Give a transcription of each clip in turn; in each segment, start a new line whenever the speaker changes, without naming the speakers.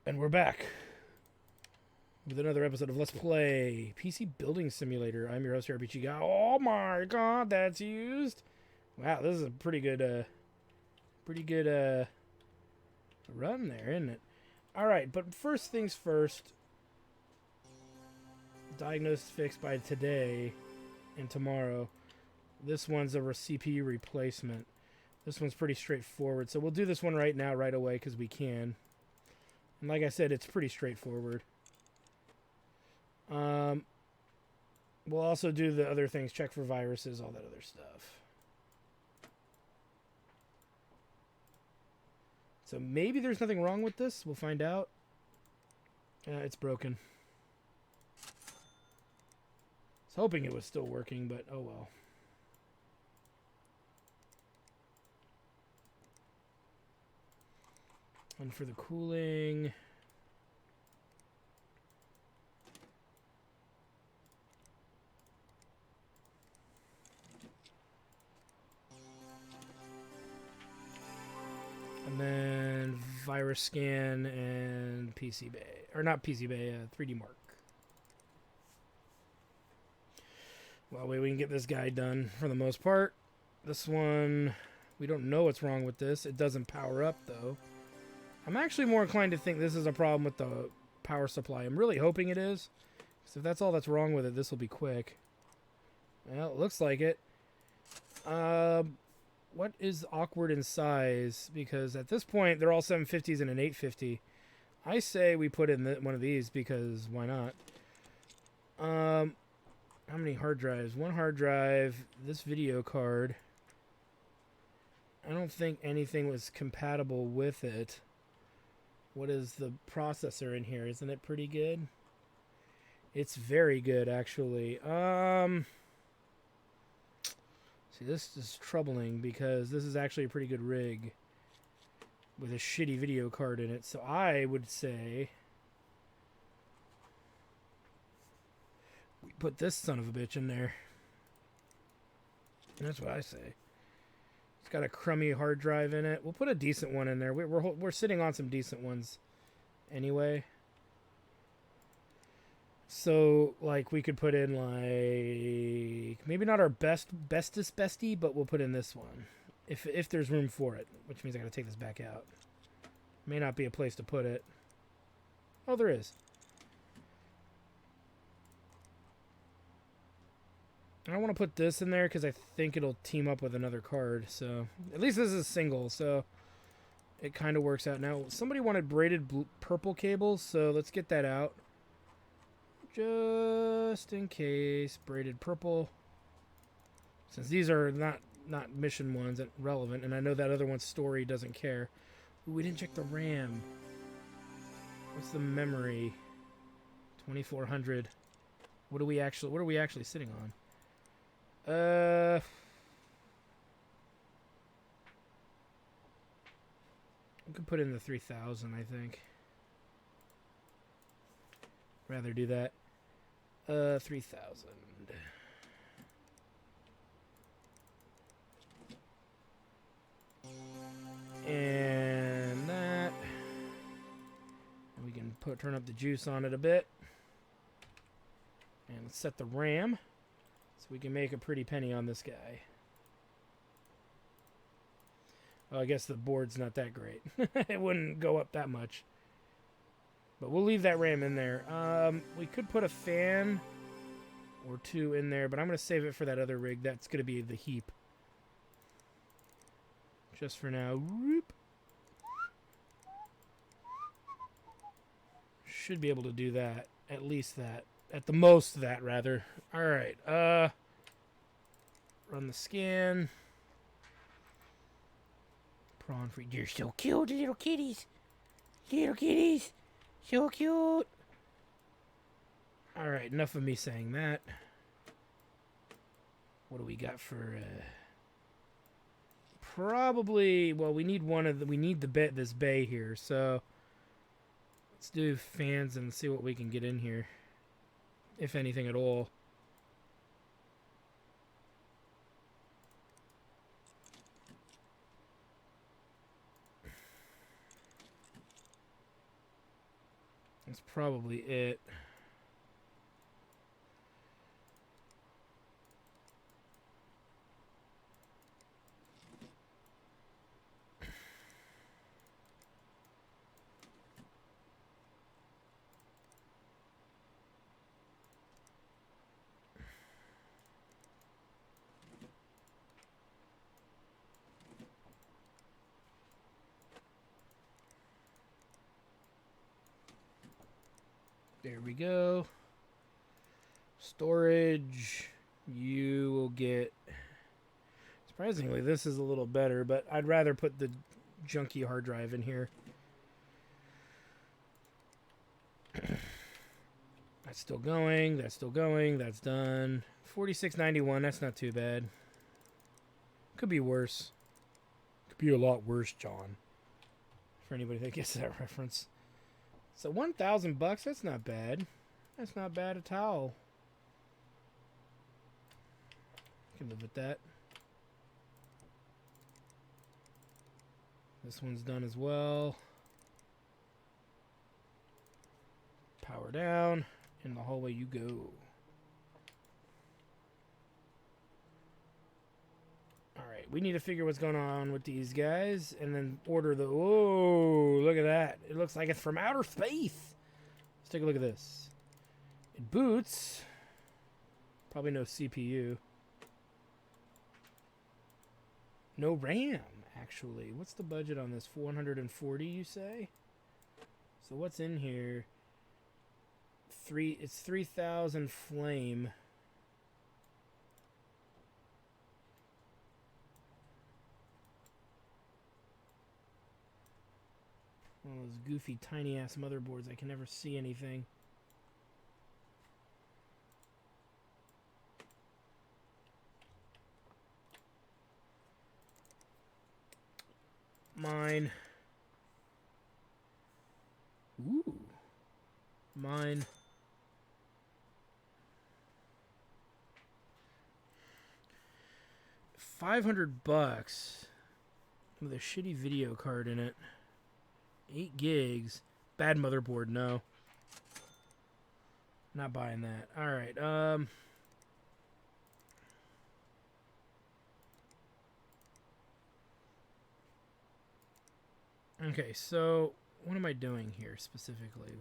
And we're back with another episode of Let's Play PC Building Simulator. I'm your host, RPG Guy. Oh my god, that's used. Wow, this is a pretty good run there, isn't it? All right, but first things first. Diagnosed, fixed by today and tomorrow. This one's a CPU replacement. This one's pretty straightforward, so we'll do this one right now, right away, because we can. And like I said, it's pretty straightforward. We'll also do the other things, check for viruses, all that other stuff. So maybe there's nothing wrong with this. We'll find out. It's broken. I was hoping it was still working, but oh well. And for the cooling... And then virus scan and PCBay. Or not PCBay, 3D Mark. Well, we can get this guy done for the most part. This one, we don't know what's wrong with this. It doesn't power up, though. I'm actually more inclined to think this is a problem with the power supply. I'm really hoping it is. Because if that's all that's wrong with it, this will be quick. Well, it looks like it. What is awkward in size? Because at this point, they're all 750s and an 850. I say we put in one of these because why not? How many hard drives? One hard drive, this video card. I don't think anything was compatible with it. What is the processor in here? Isn't it pretty good? It's very good, actually. See, this is troubling because this is actually a pretty good rig with a shitty video card in it. So I would say we put this son of a bitch in there. That's what I say. It's got a crummy hard drive in it. We'll put a decent one in there. We're sitting on some decent ones anyway. So, like, we could put in, like, maybe not our bestest bestie, but we'll put in this one. If there's room for it, which means I gotta take this back out. May not be a place to put it. Oh, there is. I don't want to put this in there because I think it'll team up with another card. So, at least this is single, so it kind of works out. Now, somebody wanted braided purple cables, so let's get that out. Just in case, braided purple. Since these are not mission ones that relevant, and I know that other one's story doesn't care. Ooh, we didn't check the RAM. What's the memory? 2400. What are we actually sitting on? We could put in the 3000, I think. Rather do that. 3000. And that. And we can turn up the juice on it a bit. And set the RAM. So we can make a pretty penny on this guy. Well, I guess the board's not that great. It wouldn't go up that much. But we'll leave that RAM in there. We could put a fan or two in there, but I'm going to save it for that other rig. That's going to be the heap. Just for now. Whoop. Should be able to do that. At least that. At the most that, rather. Alright. Run the scan. Prawn free. You're so cute, little kitties. Little kitties. So cute. Alright, enough of me saying that. What do we got for probably, well, we need this bay here, so let's do fans and see what we can get in here. If anything at all. That's probably it. There we go. Storage. You will get... Surprisingly, this is a little better, but I'd rather put the junky hard drive in here. That's still going. That's still going. That's done. 4691. That's not too bad. Could be worse. Could be a lot worse, John. For anybody that gets that reference. So 1,000 bucks. That's not bad. That's not bad at all. Can live with that. This one's done as well. Power down. In the hallway you go. Alright, we need to figure what's going on with these guys. And then order the... Whoa, look at that. It looks like it's from outer space. Let's take a look at this. It boots. Probably no CPU. No RAM, actually. What's the budget on this? 440, you say? So what's in here? It's 3,000 flame. One of those goofy tiny ass motherboards. I can never see anything. Mine. Ooh. Mine. $500 with a shitty video card in it. 8 gigs. Bad motherboard, no. Not buying that. Alright, okay, so what am I doing here specifically?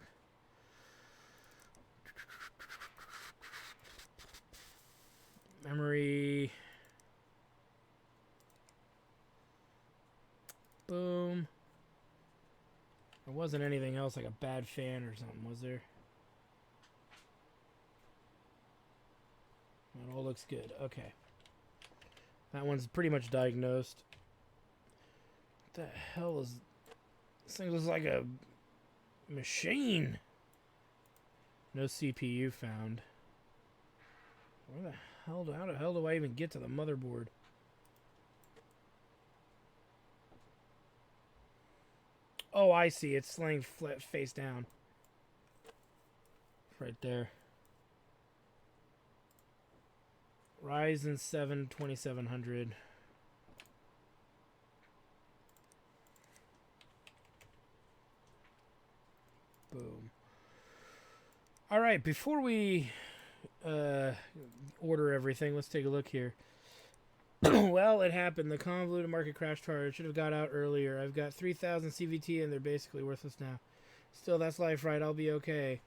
Memory. Boom. There wasn't anything else like a bad fan or something, was there? It all looks good. Okay. That one's pretty much diagnosed. What the hell is... This thing looks like a machine. No CPU found. Where the hell how the hell do I even get to the motherboard? Oh, I see. It's laying flat face down. Right there. Ryzen 7 2700. Boom. All right, before we order everything, let's take a look here. Well, it happened. The convoluted market crash chart should have got out earlier. I've got 3,000 CVT and they're basically worthless now. Still, that's life, right? I'll be okay.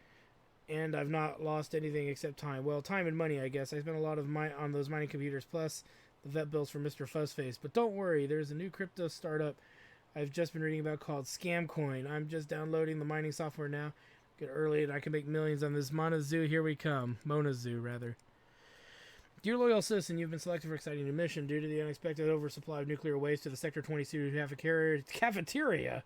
And I've not lost anything except time. Well, time and money, I guess. I spent a lot of on those mining computers, plus the vet bills for Mr. Fuzzface. But don't worry, there's a new crypto startup I've just been reading about called Scamcoin. I'm just downloading the mining software now. Get early and I can make millions on this Monazoo. Here we come. Monazoo, rather. Dear loyal citizen, you've been selected for an exciting new mission. Due to the unexpected oversupply of nuclear waste to the Sector 22 cafeteria,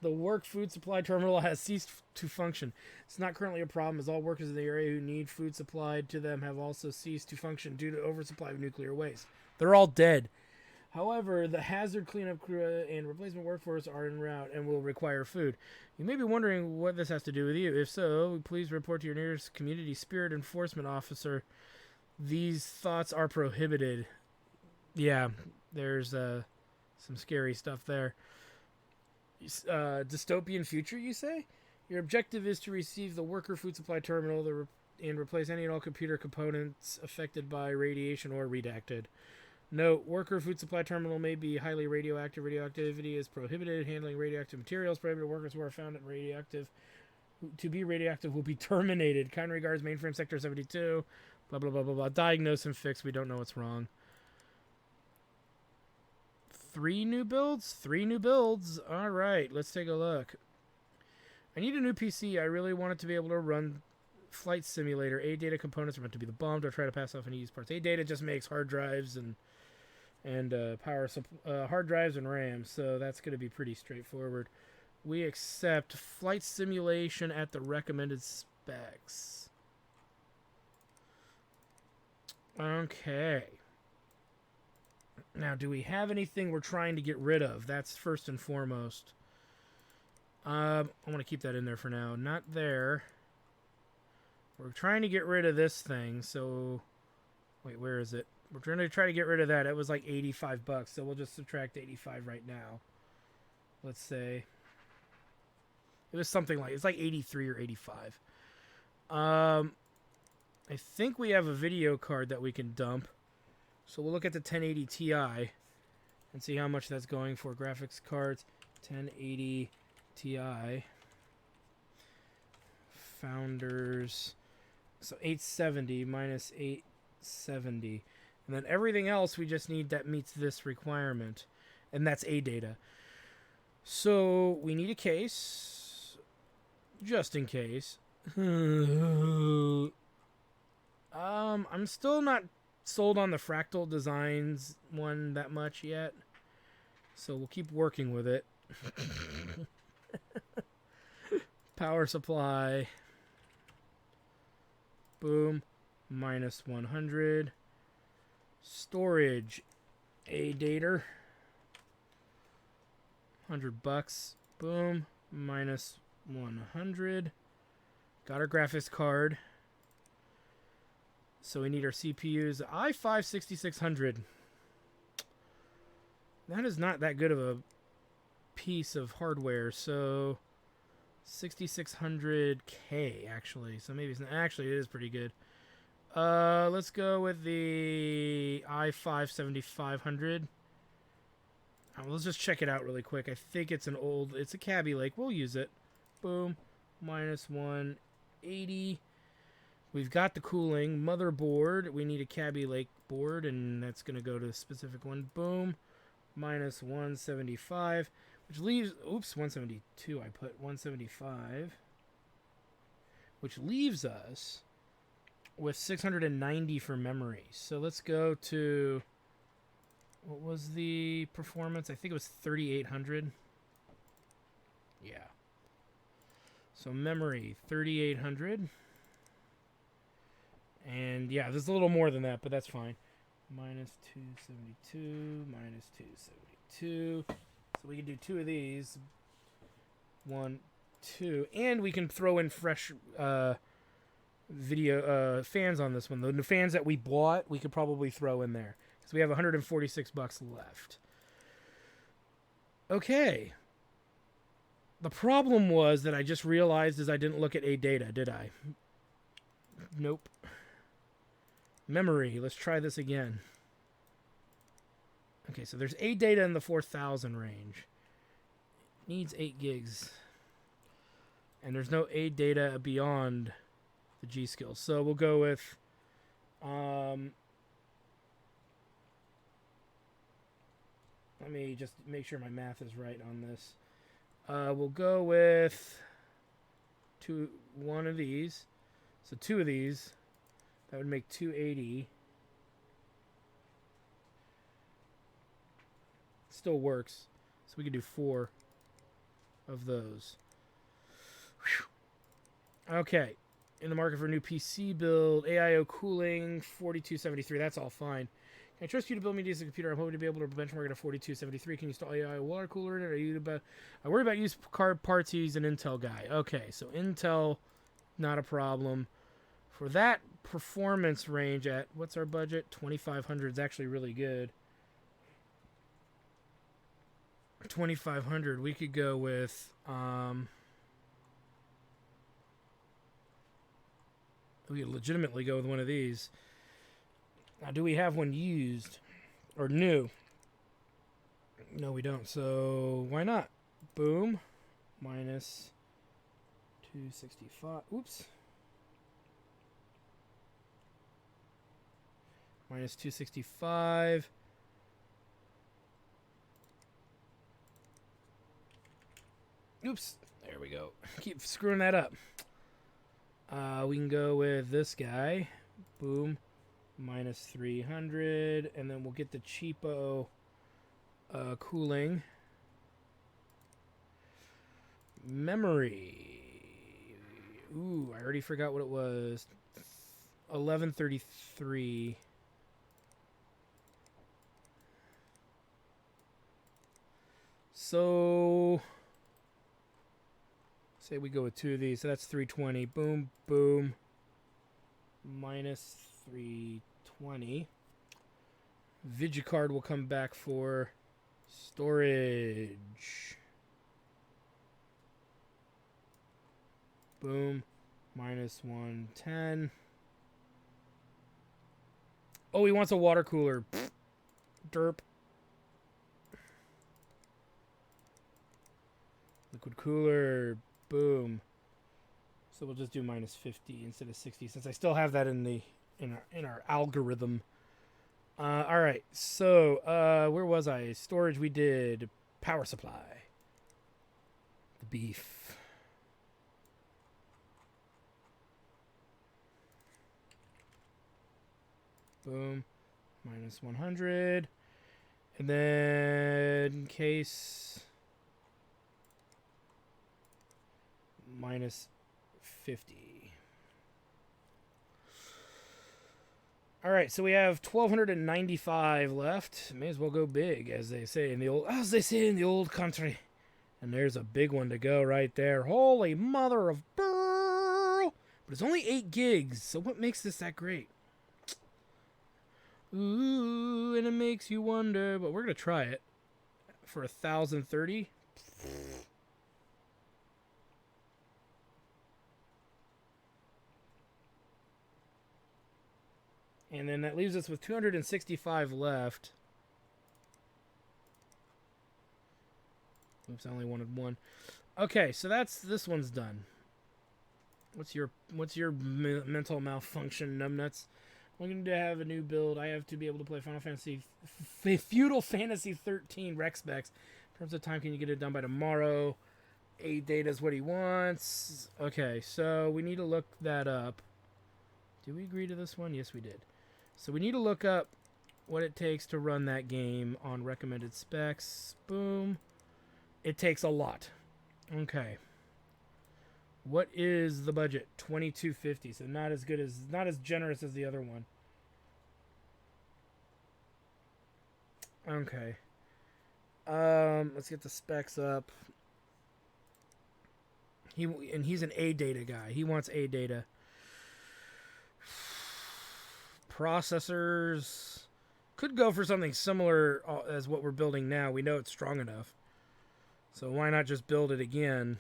the work food supply terminal has ceased to function. It's not currently a problem, as all workers in the area who need food supplied to them have also ceased to function due to oversupply of nuclear waste. They're all dead. However, the hazard cleanup crew and replacement workforce are en route and will require food. You may be wondering what this has to do with you. If so, please report to your nearest community spirit enforcement officer. These thoughts are prohibited. Yeah, there's some scary stuff there. Dystopian future, you say? Your objective is to receive the worker food supply terminal and replace any and all computer components affected by radiation or redacted. Note, worker food supply terminal may be highly radioactive. Radioactivity is prohibited. Handling radioactive materials prohibited. Workers who are found to be radioactive will be terminated. Kind regards, mainframe sector 72. Blah, blah, blah, blah, blah. Diagnose and fix. We don't know what's wrong. 3 new builds? 3 new builds. All right, let's take a look. I need a new PC. I really want it to be able to run Flight Simulator. A-Data components are meant to be the bomb. Don't try to pass off any used parts. A-Data just makes hard drives and hard drives and RAM, so that's going to be pretty straightforward. We accept flight simulation at the recommended specs. Okay. Now, do we have anything we're trying to get rid of? That's first and foremost. I want to keep that in there for now. Not there. We're trying to get rid of this thing, so... Wait, where is it? We're trying to get rid of that. It was like 85 bucks, so we'll just subtract 85 right now. Let's say. It was something like... It's like 83 or 85. I think we have a video card that we can dump. So we'll look at the 1080 Ti and see how much that's going for. Graphics cards, 1080 Ti. Founders. So 870 minus 870. And then everything else we just need that meets this requirement. And that's A-Data. So we need a case. Just in case. I'm still not sold on the Fractal Designs one that much yet. So we'll keep working with it. Power supply. Boom. Minus 100. Storage. A-Data. $100. Boom. Minus 100. Got our graphics card. So we need our CPUs. i5 6600. That is not that good of a piece of hardware. So 6600K actually. So maybe it's not, actually it is pretty good. Let's go with the i5 7500. Let's just check it out really quick. I think it's it's a Kaby Lake. We'll use it. Boom. Minus 180. We've got the cooling. Motherboard. We need a Kaby Lake board, and that's going to go to the specific one. Boom. Minus 175. Which leaves... Oops, 172. I put 175. Which leaves us with 690 for memory. So let's go to... What was the performance? I think it was 3800. Yeah. So memory, 3800. And yeah, there's a little more than that, but that's fine. Minus 272, minus 272. So we can do 2 of these. 1, 2. And we can throw in fresh video fans on this one. The fans that we bought, we could probably throw in there. Because we have 146 bucks left. Okay. The problem was that I just realized is I didn't look at A-Data, did I? Nope. Memory. Let's try this again. Okay, so there's A-Data in the 4000 range. Needs 8 gigs. And there's no A-Data beyond the G-Skill. So we'll go with... let me just make sure my math is right on this. We'll go with one of these. So 2 of these. That would make 280. Still works. So we could do 4 of those. Whew. Okay. In the market for a new PC build. AIO cooling, 4273. That's all fine. Can I trust you to build me a decent computer? I'm hoping to be able to benchmark it at 4273. Can you install AIO water cooler in it? I worry about used card parts. He's an Intel guy. Okay, so Intel, not a problem. For that performance range at, what's our budget? 2500 is actually really good. 2500, we could go with We could legitimately go with one of these. Now, do we have one used or new? No, we don't. So why not? Boom. Minus 265. Oops. Minus 265. Oops. There we go. Keep screwing that up. We can go with this guy. Boom. Minus 300. And then we'll get the cheapo cooling. Memory. Ooh, I already forgot what it was. 1133. So say we go with two of these. So that's 320. Boom, boom. Minus 320. Vigicard will come back for storage. Boom. Minus 110. Oh, he wants a water cooler. Pfft. Derp. Liquid cooler. Boom. So we'll just do minus 50 instead of 60 since I still have that in our algorithm. All right. So where was I? Storage. We did power supply. The beef. Boom. Minus 100. And then case minus 50. All right, so we have 1,295 left. May as well go big, as they say in the old country. And there's a big one to go right there. Holy mother of pearl! But it's only 8 gigs, so what makes this that great? Ooh, and it makes you wonder, but we're gonna try it for 1,030. And then that leaves us with 265 left. Oops, I only wanted one. Okay, so this one's done. What's your mental malfunction, numbnuts? I'm going to have a new build. I have to be able to play Final Fantasy Feudal Fantasy 13 rec specs. In terms of time, can you get it done by tomorrow? 8 data is what he wants. Okay, so we need to look that up. Did we agree to this one? Yes, we did. So we need to look up what it takes to run that game on recommended specs. Boom. It takes a lot. Okay. What is the budget? 2250. So not as generous as the other one. Okay. Let's get the specs up. He's an A data guy. He wants A data. Processors could go for something similar as what we're building now. We know it's strong enough. So why not just build it again?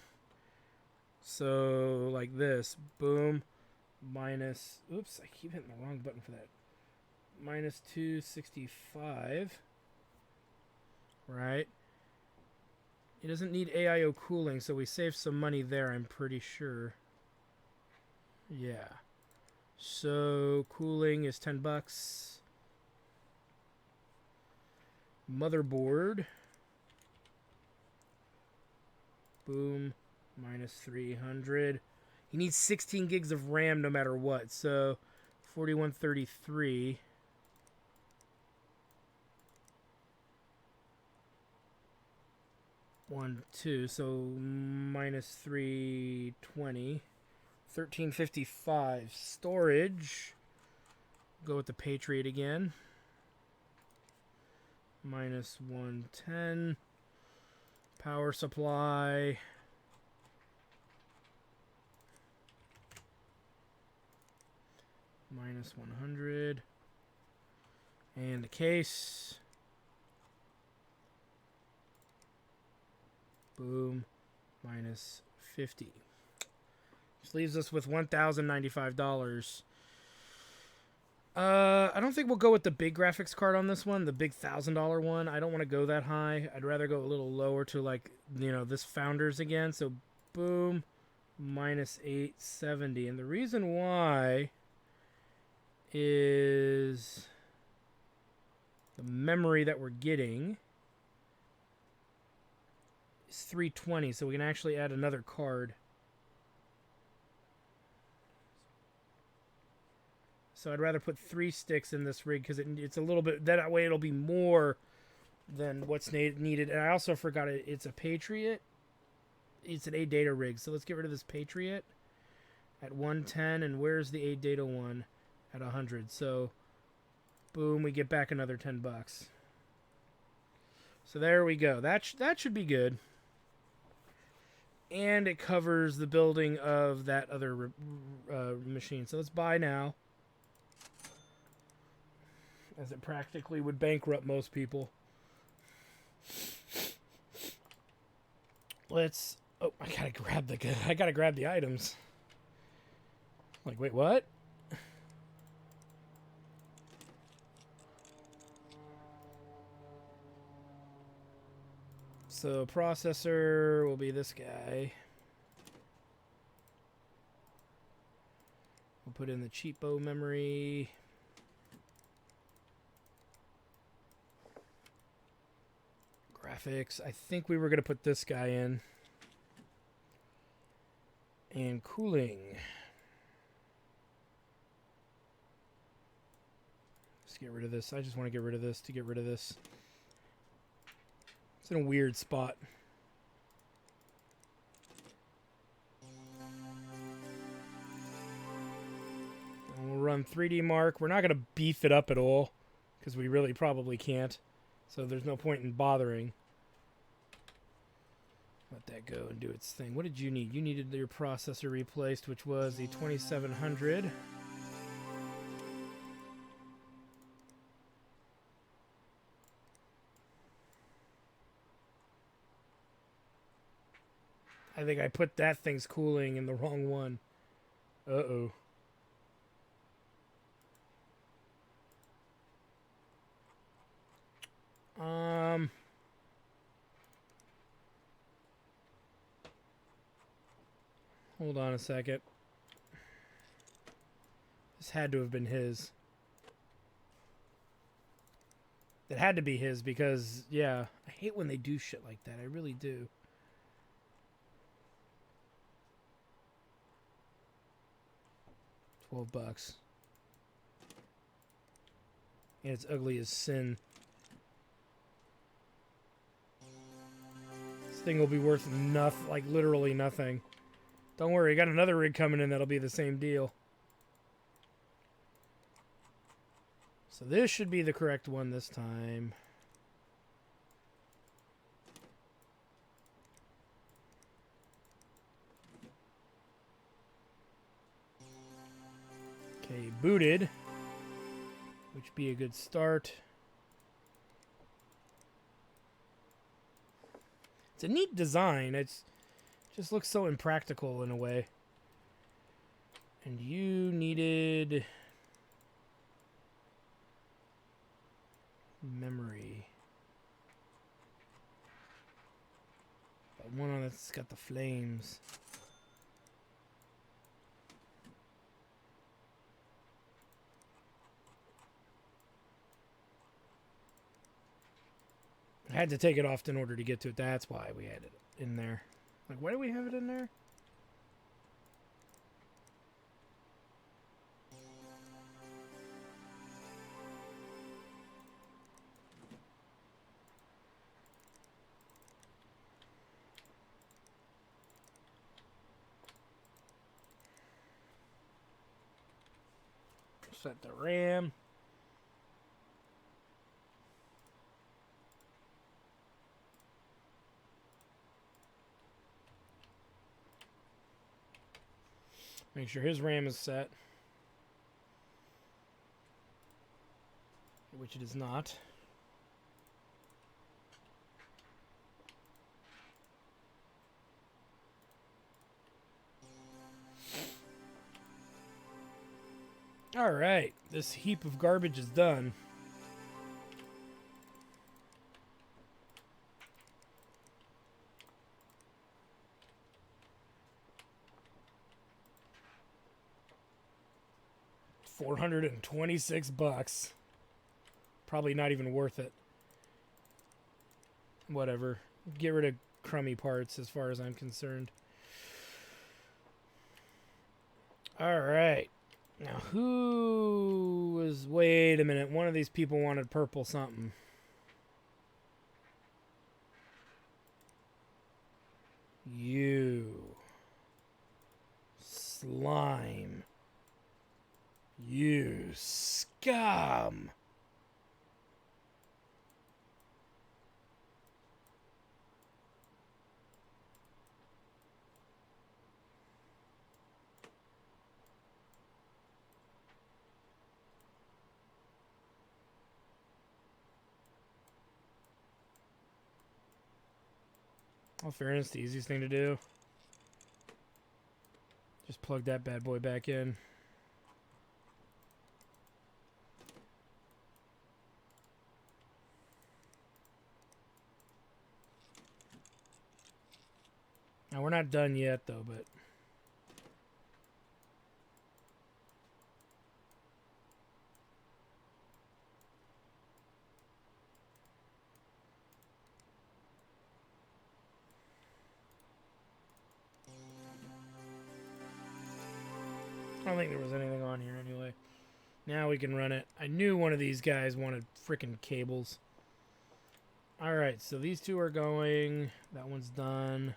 So like this. Boom. Minus. Oops, I keep hitting the wrong button for that. Minus 265. Right. It doesn't need AIO cooling, so we save some money there, I'm pretty sure. Yeah. So cooling is $10. Motherboard. Boom. Minus 300. He needs 16 gigs of RAM no matter what. So 4133. So minus 320. 1355. Storage. Go with the Patriot again. Minus 110. Power supply. Minus 100. And the case. Boom. Minus 50. Which leaves us with $1,095. I don't think we'll go with the big graphics card on this one, the big $1,000 one. I don't want to go that high. I'd rather go a little lower to like, this Founders again. So, boom, minus 870. And the reason why is the memory that we're getting is 320, so we can actually add another card. So I'd rather put 3 sticks in this rig because it's a little bit, that way it'll be more than what's needed. And I also forgot it's a Patriot. It's an ADATA rig, so let's get rid of this Patriot at 110. And where's the ADATA one? At 100. So, boom, we get back another $10. So there we go. That should be good. And it covers the building of that other machine. So let's buy now, as it practically would bankrupt most people. Let's... Oh, I gotta grab the items. Like, wait, what? So processor will be this guy. We'll put in the cheapo memory. Graphics. I think we were going to put this guy in. And cooling. Let's get rid of this. I just want to get rid of this to get rid of this. It's in a weird spot. And we'll run 3D Mark. We're not going to beef it up at all because we really probably can't. So there's no point in bothering. Let that go and do its thing. What did you need? You needed your processor replaced, which was the 2700. I think I put that thing's cooling in the wrong one. Uh-oh. Hold on a second. This had to have been his. It had to be his because, yeah, I hate when they do shit like that. I really do. $12. And it's ugly as sin. This thing will be worth nothing, like literally nothing. Don't worry, I got another rig coming in that'll be the same deal. So this should be the correct one this time. Okay, booted, which be a good start. It's a neat design. It just looks so impractical in a way. And you needed memory. That one on that's got the flames. I had to take it off in order to get to it. That's why we had it in there. Like, why do we have it in there? Set the RAM. Make sure his RAM is set. Which it is not. Alright, this heap of garbage is done. $426. Probably not even worth it. Whatever. Get rid of crummy parts as far as I'm concerned. Alright. Now, who was... Wait a minute. One of these people wanted purple something. You. Slime. You scum. All fairness, the easiest thing to do. Just plug that bad boy back in. Now, we're not done yet, though, but... I don't think there was anything on here anyway. Now we can run it. I knew one of these guys wanted frickin' cables. Alright, so these two are going. That one's done.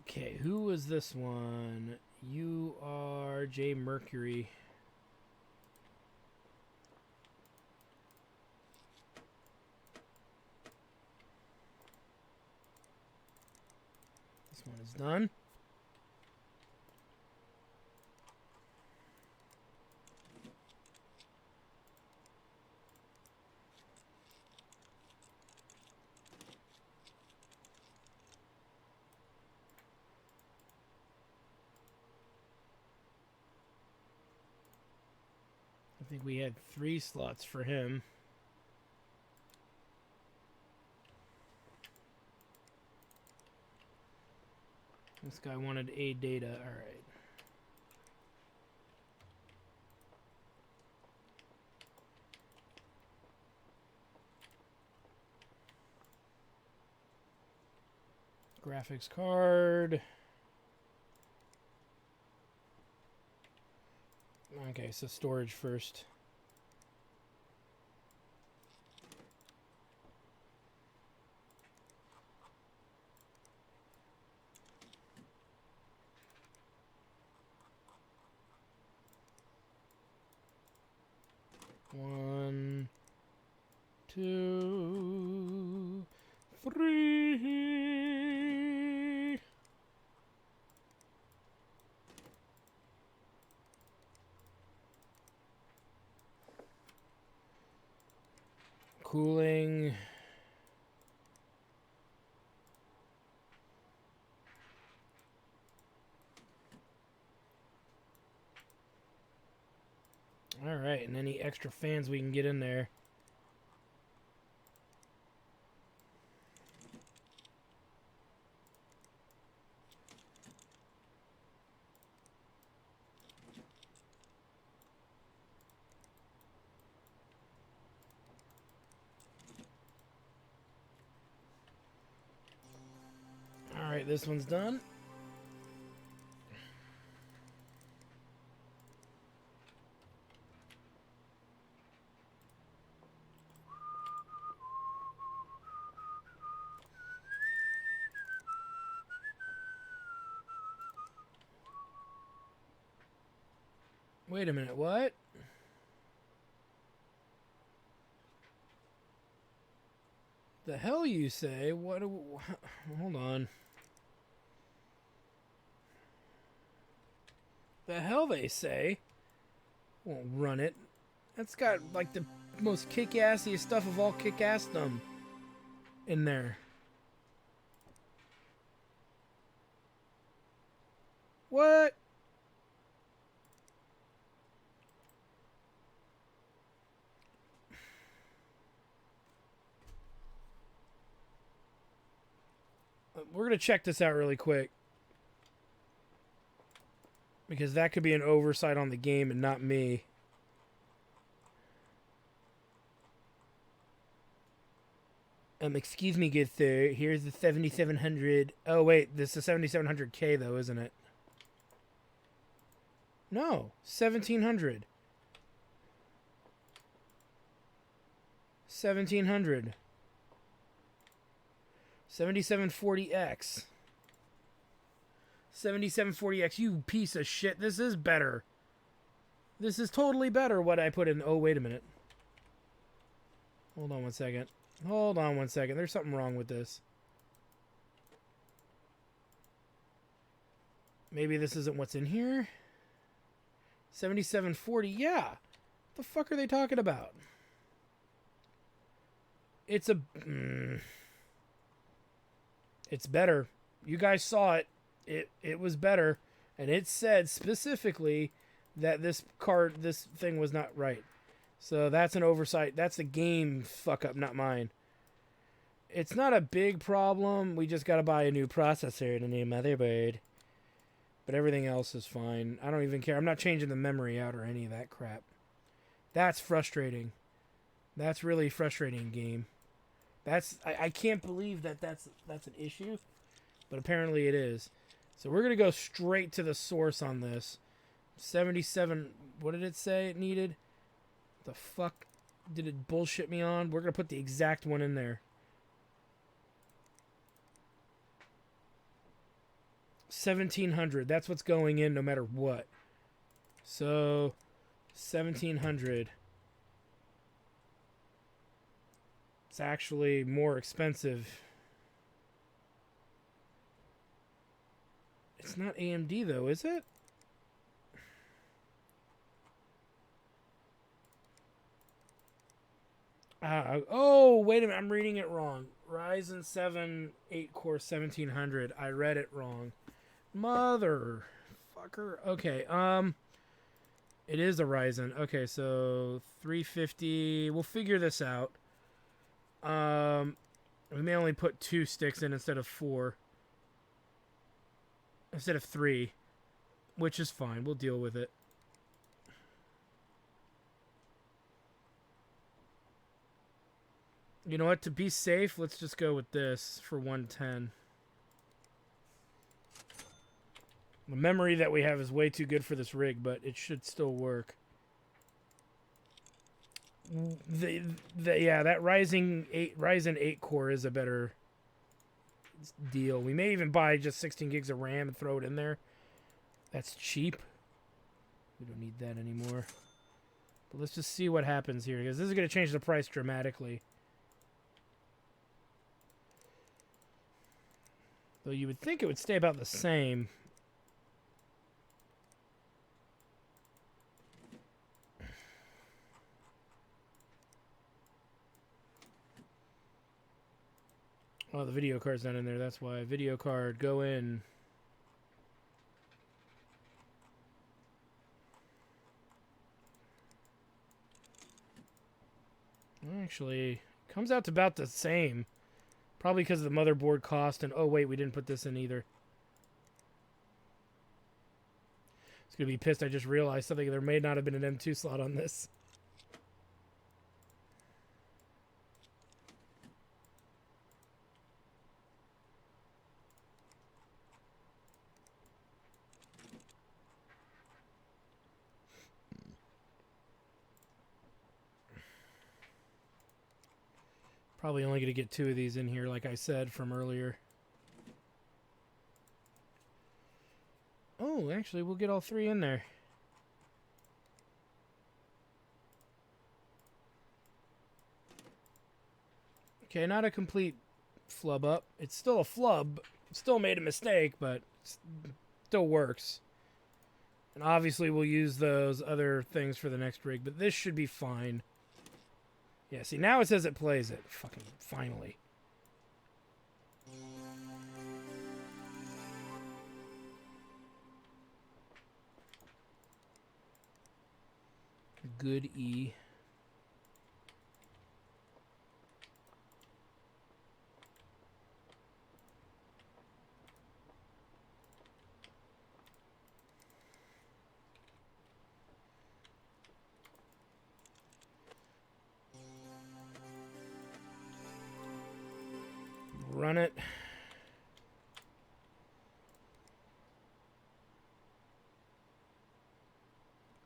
Okay, who was this one? You are J. Mercury. This one is done. I think we had 3 slots for him. This guy wanted A data. Alright. Graphics card. Okay, so storage first. One, 2, 3. Cooling. All right, and any extra fans we can get in there. All right, this one's done. Wait a minute, what? The hell you say? What? Hold on. The hell they say? Won't run it. That's got like the most kick-assiest stuff of all kick-assdom in there. What? we're gonna check this out really quick because that could be an oversight on the game and not me. Excuse me, good sir. Here's the 7700. Oh wait, this is 7700K though, isn't it? No, 1700. 1700. 7740X. 7740X, you piece of shit. This is better. This is totally better what I put in. Oh, wait a minute. Hold on one second. Hold on one second. There's something wrong with this. Maybe this isn't what's in here. 7740, yeah. What the fuck are they talking about? It's a... It's better. You guys saw it. It was better. And it said specifically that this thing was not right. So that's an oversight. That's a game fuck up, not mine. It's not a big problem. We just got to buy a new processor and a new motherboard. But everything else is fine. I don't even care. I'm not changing the memory out or any of that crap. That's frustrating. That's really frustrating, game. I can't believe that's an issue. But apparently it is. So we're going to go straight to the source on this. 77, what did it say it needed? The fuck did it bullshit me on? We're going to put the exact one in there. 1700. That's what's going in no matter what. So 1700. It's actually more expensive. It's not AMD though, is it? Oh, wait a minute. I'm reading it wrong. Ryzen 7 8-core 1700. I read it wrong. Motherfucker. Okay, it is a Ryzen. Okay, so 350. We'll figure this out. We may only put 2 sticks in instead of 4. Instead of 3. Which is fine. We'll deal with it. You know what? To be safe, let's just go with this for 110. The memory that we have is way too good for this rig, but it should still work. Yeah, that Ryzen 8 core is a better deal. We may even buy just 16 gigs of RAM and throw it in there. That's cheap. We don't need that anymore. But let's just see what happens here, because this is going to change the price dramatically. Though you would think it would stay about the same. Oh, the video card's not in there. That's why. Video card, go in. Actually, comes out to about the same. Probably because of the motherboard cost. And oh, wait, we didn't put this in either. It's going to be pissed. I just realized something. There may not have been an M2 slot on this. Probably only going to get 2 of these in here, like I said from earlier. Oh, actually, we'll get all 3 in there. Okay, not a complete flub up. It's still a flub. Still made a mistake, but still works. And obviously, we'll use those other things for the next rig, but this should be fine. Yeah, see, now it says it plays it. Fucking finally. Good E. run it.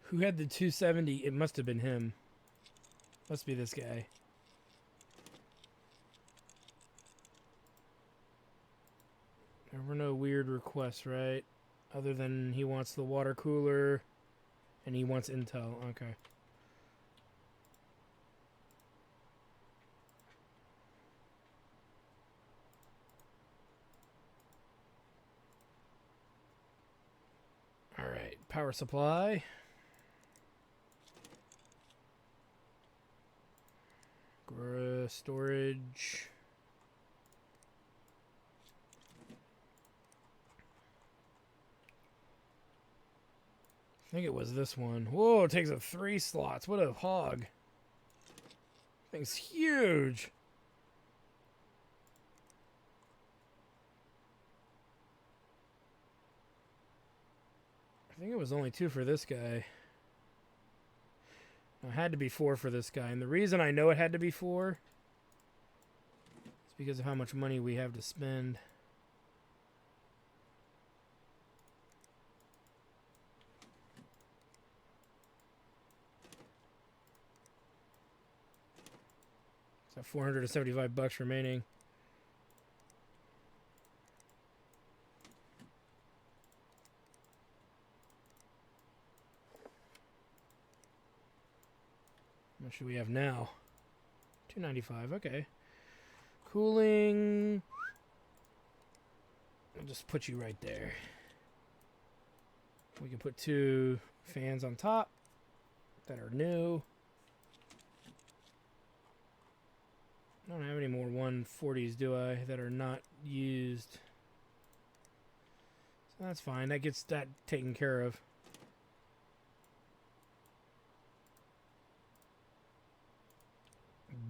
Who had the 270? It must have been him. Must be this guy. There were no weird requests, right? Other than he wants the water cooler and he wants intel. Okay. All right, power supply. Storage. I think it was this one. Whoa, it takes up 3 slots. What a hog. Thing's huge. I think it was only 2 for this guy. It had to be 4 for this guy. And the reason I know it had to be 4 is because of how much money we have to spend. So $475 remaining. What should we have now? $295. Okay. Cooling. I'll just put you right there. We can put 2 fans on top that are new. I don't have any more 140s, do I, that are not used. So that's fine. That gets that taken care of.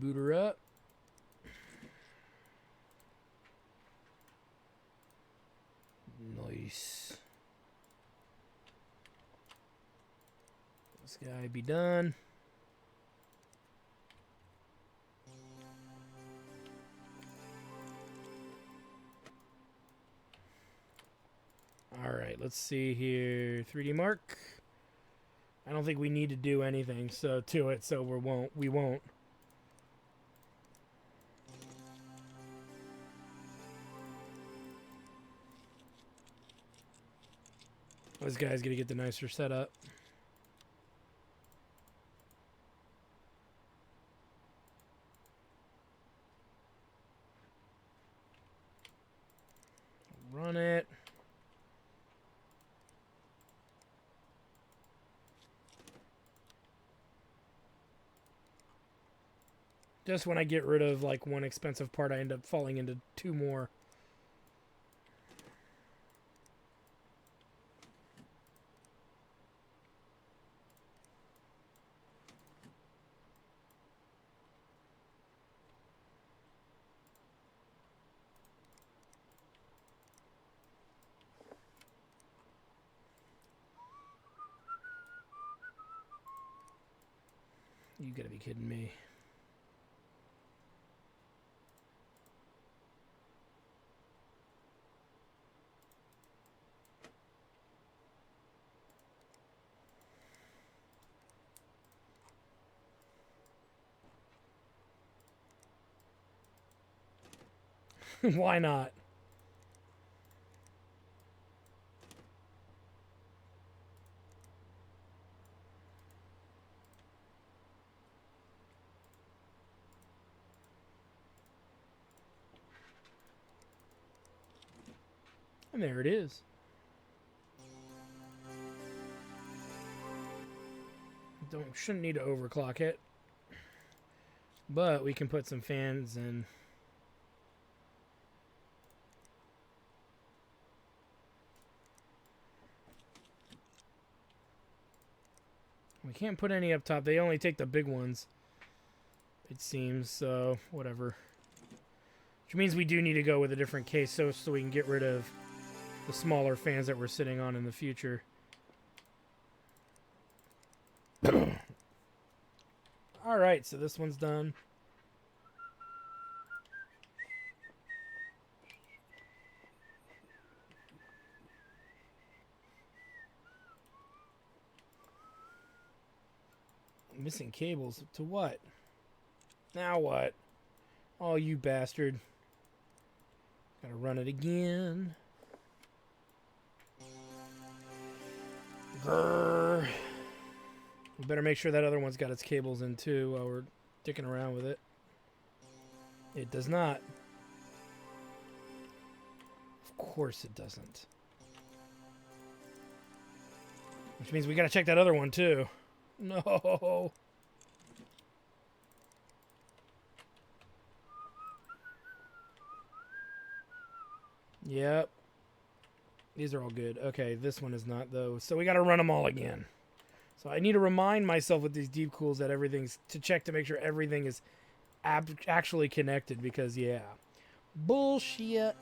Boot her up. Nice. This guy be done. All right, let's see here. 3D Mark. I don't think we need to do anything to it, so we won't. This guy's gonna get the nicer setup. Run it. Just when I get rid of like one expensive part, I end up falling into 2 more. You gotta be kidding me. Why not? And there it is. Shouldn't need to overclock it. But we can put some fans in. We can't put any up top. They only take the big ones, it seems, so whatever. Which means we do need to go with a different case so we can get rid of the smaller fans that we're sitting on in the future. Alright, so this one's done. Missing cables. To what? Now what? Oh, you bastard. Gotta run it again. Grrr. We better make sure that other one's got its cables in too while we're dicking around with it. It does not. Of course it doesn't. Which means we gotta check that other one too. No. Yep. These are all good. Okay, this one is not though. So we gotta run them all again. So I need to remind myself with these deep cools that everything's to check to make sure everything is actually connected because yeah. Bullshit.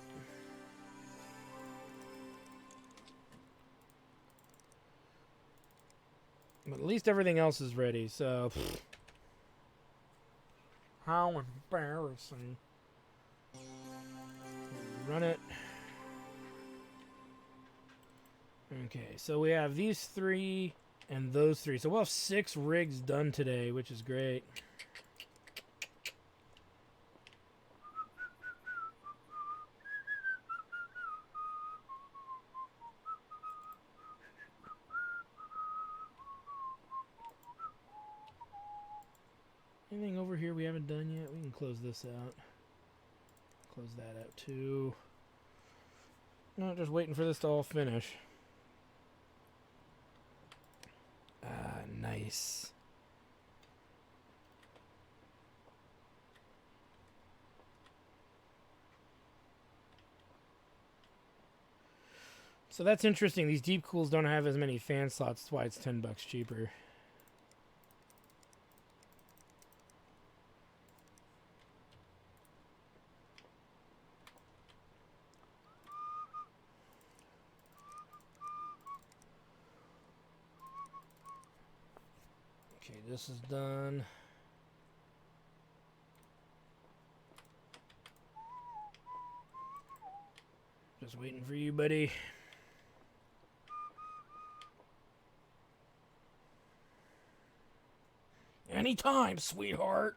But at least everything else is ready, so... How embarrassing. Run it. Okay, so we have these 3 and those 3. So we'll have 6 rigs done today, which is great. Anything over here we haven't done yet? We can close this out. Close that out too. No, just waiting for this to all finish. Ah, nice. So that's interesting. These deep cools don't have as many fan slots. That's why it's $10 cheaper. Okay, this is done. Just waiting for you, buddy. Anytime, sweetheart.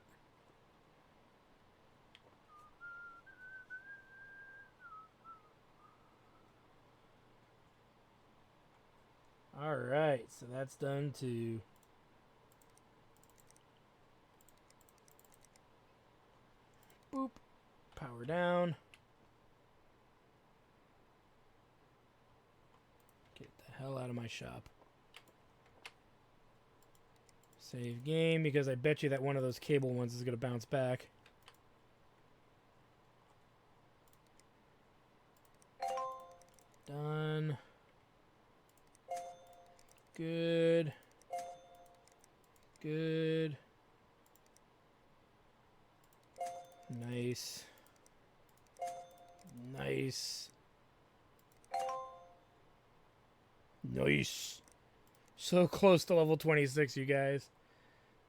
All right, so that's done too. Boop. Power down. Get the hell out of my shop. Save game, because I bet you that one of those cable ones is going to bounce back. Done. Good. Good. Nice. Nice. Nice. So close to level 26, you guys.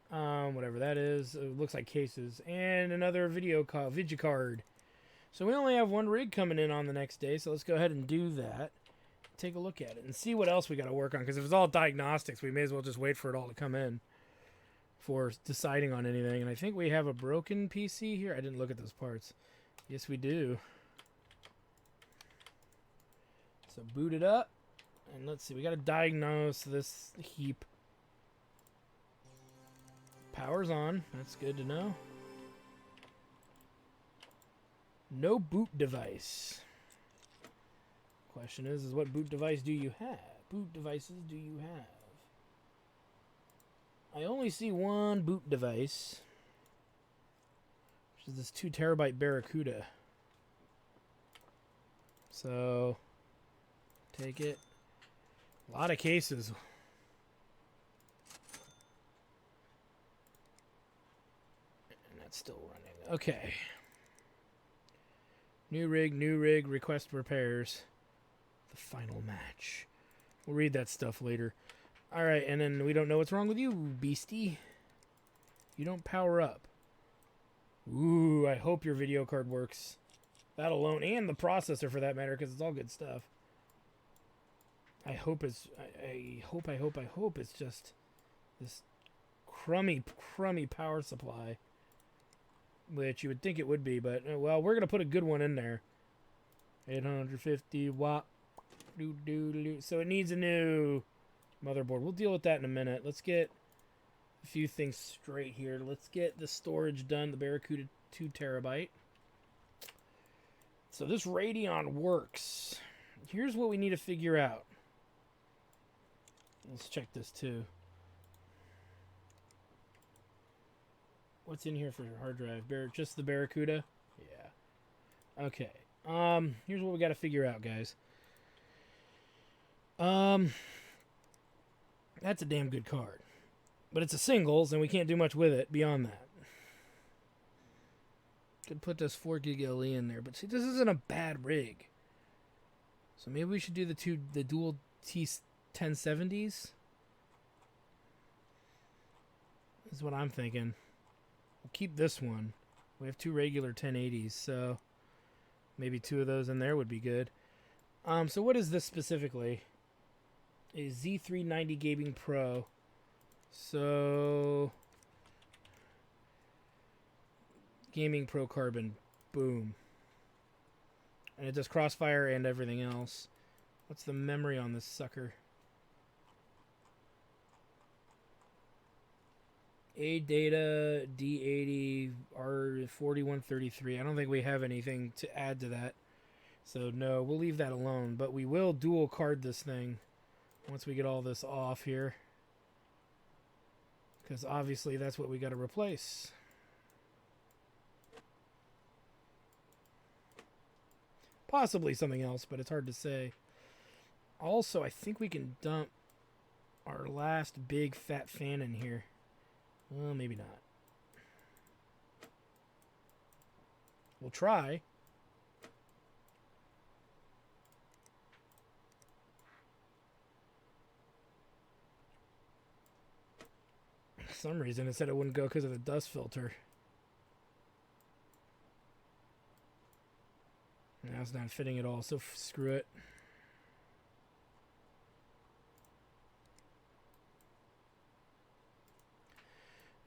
Whatever that is. It looks like cases. And another video card. So we only have one rig coming in on the next day, so let's go ahead and do that. Take a look at it and see what else we got to work on, because if it's all diagnostics, we may as well just wait for it all to come in for deciding on anything. And I think we have a broken PC here. I didn't look at those parts. Yes, we do. So boot it up. And let's see. We got to diagnose this heap. Power's on. That's good to know. No boot device. Question is what boot device do you have? Boot devices do you have? I only see one boot device, which is this 2 terabyte Barracuda. So, take it. A lot of cases. And that's still running. Okay. New rig, request repairs. The final match. We'll read that stuff later. Alright, and then we don't know what's wrong with you, beastie. You don't power up. Ooh, I hope your video card works. That alone, and the processor for that matter, because it's all good stuff. I hope it's... I hope it's just this crummy power supply. Which you would think it would be, but, well, we're going to put a good one in there. 850 watt. So it needs a new motherboard. We'll deal with that in a minute. Let's get a few things straight here. Let's get the storage done, the Barracuda 2 terabyte. So this Radeon works. Here's what we need to figure out. Let's check this too. What's in here for hard drive? Just the Barracuda? Yeah. Okay. Here's what we got to figure out, guys. That's a damn good card. But it's a singles, and we can't do much with it beyond that. Could put this 4 gig LE in there, but see, this isn't a bad rig. So maybe we should do the dual T1070s. This is what I'm thinking. We'll keep this one. We have 2 regular 1080s, so maybe 2 of those in there would be good. So what is this specifically? A Z390 Gaming Pro. So Gaming Pro Carbon. Boom. And it does Crossfire and everything else. What's the memory on this sucker? ADATA D80 R4133. I don't think we have anything to add to that. So no, we'll leave that alone. But we will dual card this thing once we get all this off here. Because obviously that's what we got to replace. Possibly something else, but it's hard to say. Also, I think we can dump our last big fat fan in here. Well, maybe not. We'll try. For some reason it said it wouldn't go because of the dust filter. Now it's not fitting at all, so screw it.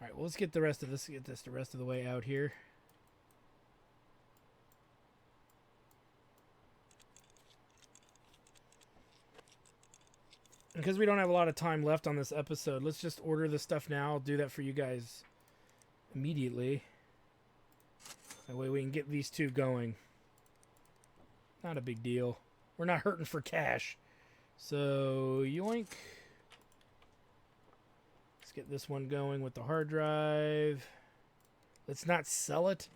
Alright, well, let's get the rest of this, the rest of the way out here. Because we don't have a lot of time left on this episode, let's just order this stuff now. I'll do that for you guys immediately. That way we can get these two going. Not a big deal. We're not hurting for cash. So, yoink. Let's get this one going with the hard drive. Let's not sell it.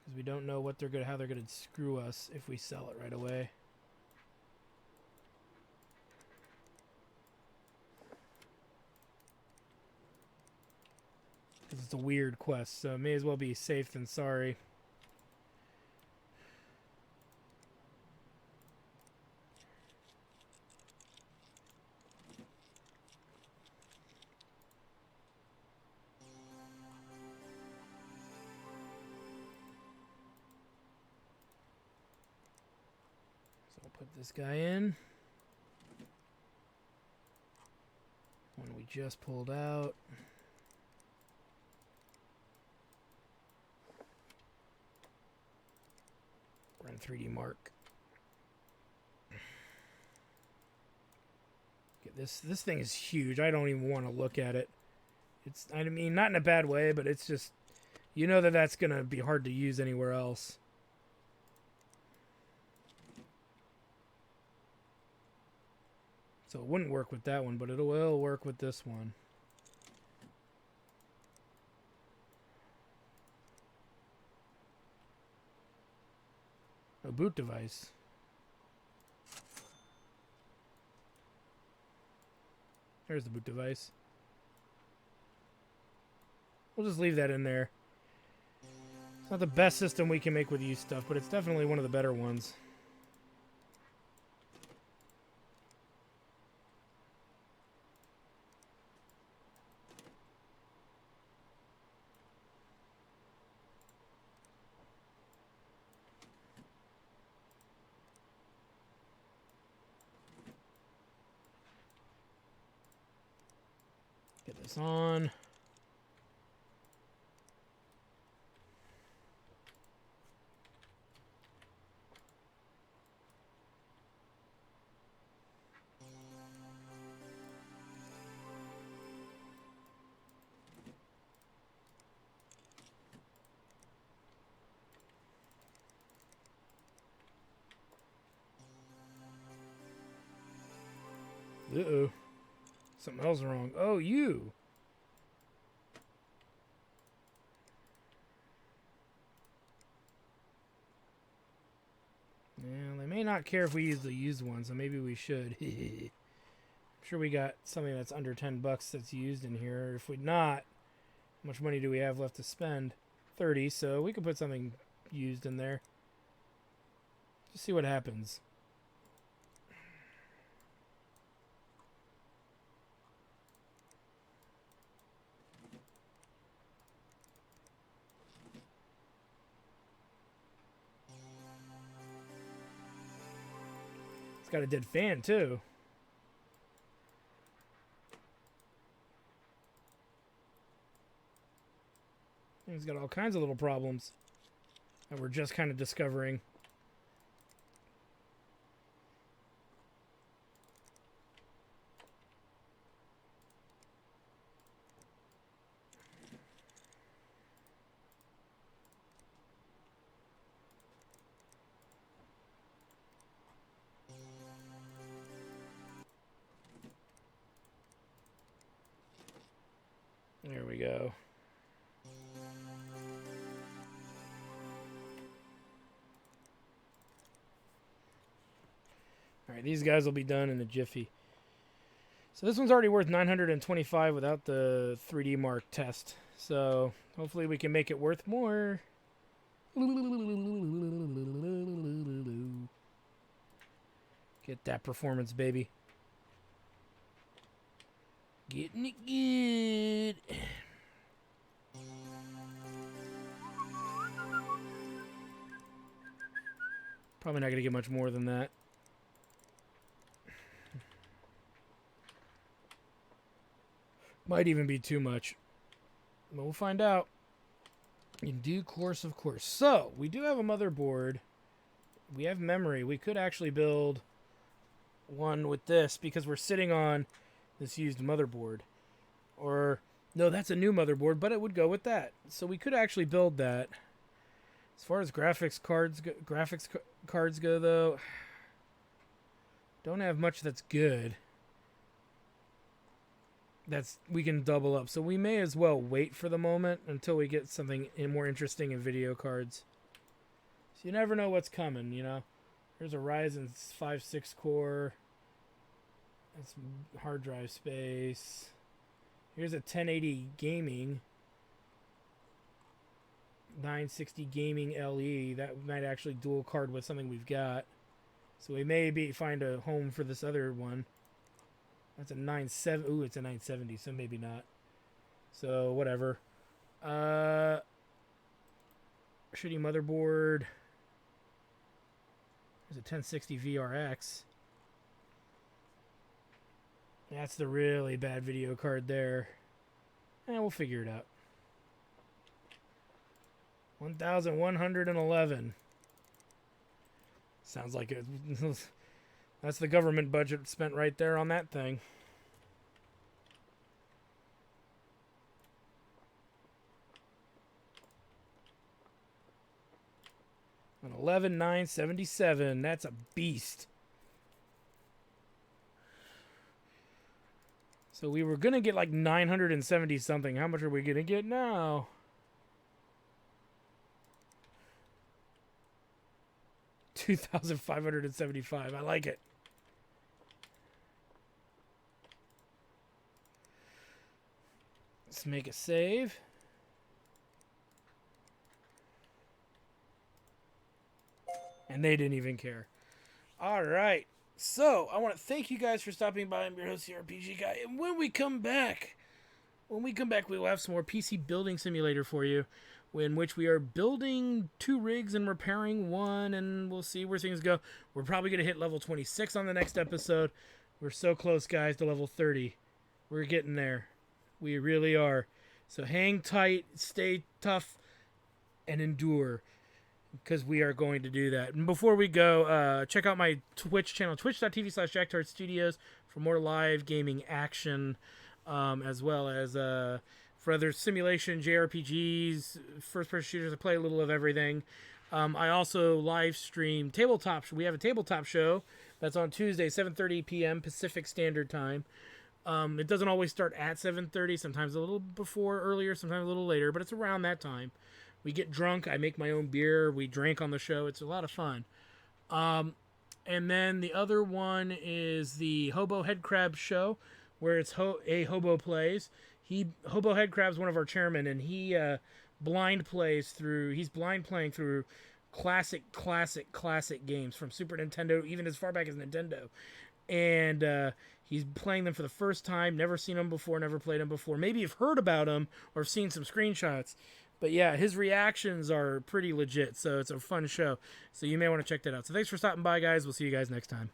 Because we don't know what how they're going to screw us if we sell it right away. Because it's a weird quest, so it may as well be safe than sorry. Put this guy in. One we just pulled out. Run 3D Mark. Get this thing is huge. I don't even want to look at it. It's, I mean, not in a bad way, but it's just, you know, that's going to be hard to use anywhere else. So it wouldn't work with that one, but it will work with this one. A boot device. There's the boot device. We'll just leave that in there. It's not the best system we can make with used stuff, but it's definitely one of the better ones. Get this on. Uh-oh. Something else wrong. Oh, you. Yeah, they may not care if we use the used one, so maybe we should. I'm sure we got something that's under 10 bucks that's used in here. If we not, how much money do we have left to spend? 30, so we could put something used in there. Just see what happens. It's got a dead fan, too. It's got all kinds of little problems that we're just kind of discovering. There we go. All right, these guys will be done in a jiffy. So this one's already worth 925 without the 3D Mark test. So hopefully we can make it worth more. Get that performance, baby. Getting it good. Probably not going to get much more than that. Might even be too much. But we'll find out in due course, of course. So, we do have a motherboard. We have memory. We could actually build one with this because we're sitting on this used motherboard. Or, no, that's a new motherboard, but it would go with that. So we could actually build that. As far as graphics cards go, though, don't have much that's good. We can double up. So we may as well wait for the moment until we get something more interesting in video cards. So you never know what's coming, you know. Here's a Ryzen 5 core. That's hard drive space. Here's a 1080 gaming. 960 gaming LE. That might actually dual card with something we've got. So we may find a home for this other one. That's a 970. Ooh, it's a 970, so maybe not. So, whatever. Shitty motherboard. There's a 1060 VRX. That's the really bad video card there. And we'll figure it out. 1,111. Sounds like it. That's the government budget spent right there on that thing. An 11,977. That's a beast. So we were going to get like 970 something. How much are we going to get now? $2,575. I like it. Let's make a save. And they didn't even care. All right. So, I want to thank you guys for stopping by. I'm your host, the RPG Guy. And when we come back, we will have some more PC Building Simulator for you, in which we are building 2 rigs and repairing one, and we'll see where things go. We're probably going to hit level 26 on the next episode. We're so close, guys, to level 30. We're getting there. We really are. So hang tight, stay tough, and endure, because we are going to do that. And before we go, check out my Twitch channel, twitch.tv/JackTartStudios, for more live gaming action, as well as for other simulation, JRPGs, first-person shooters. I play a little of everything. I also live stream tabletop. We have a tabletop show that's on Tuesday, 7:30 p.m. Pacific Standard Time. It doesn't always start at 7:30. Sometimes a little before, earlier, sometimes a little later, but it's around that time. We get drunk. I make my own beer. We drink on the show. It's a lot of fun. And then the other one is the Hobo Head Crab show, where it's a hobo plays. Hobo Head Crab's one of our chairmen, and he blind playing through classic games from Super Nintendo, even as far back as Nintendo. And he's playing them for the first time, never seen them before, never played them before. Maybe you've heard about them or seen some screenshots. But yeah, his reactions are pretty legit, so it's a fun show. So you may want to check that out. So thanks for stopping by, guys. We'll see you guys next time.